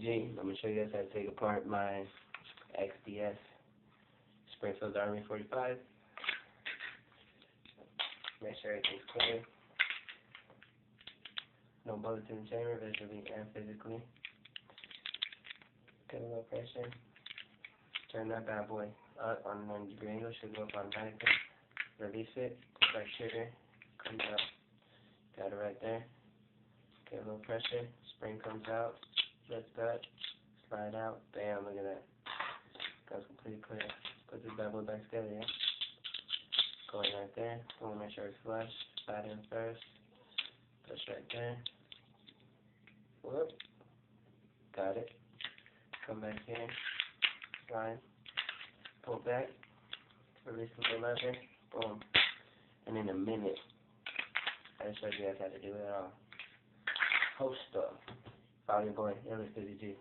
G. I'm going to show you guys how to take apart my XDS Springfield Armory 45. Make sure everything's clear. No bullets in the chamber, visually and physically. Get a little pressure. Turn that bad boy up on a 90-degree angle. Should go up automatically. Release it. Right trigger. Comes out. Got it right there. Get a little pressure. Spring comes out. Let's gut. Slide out. Bam, look at that. Goes completely clear. Put this bad boy back together, yeah? Going right there. Want to make sure it's flush. Slide in first. Push right there. Whoop. Got it. Come back here. Slide. Pull back. Release the lever. Boom. And in a minute, I just showed you guys how to do it all. Host stuff. Follow your boy, G.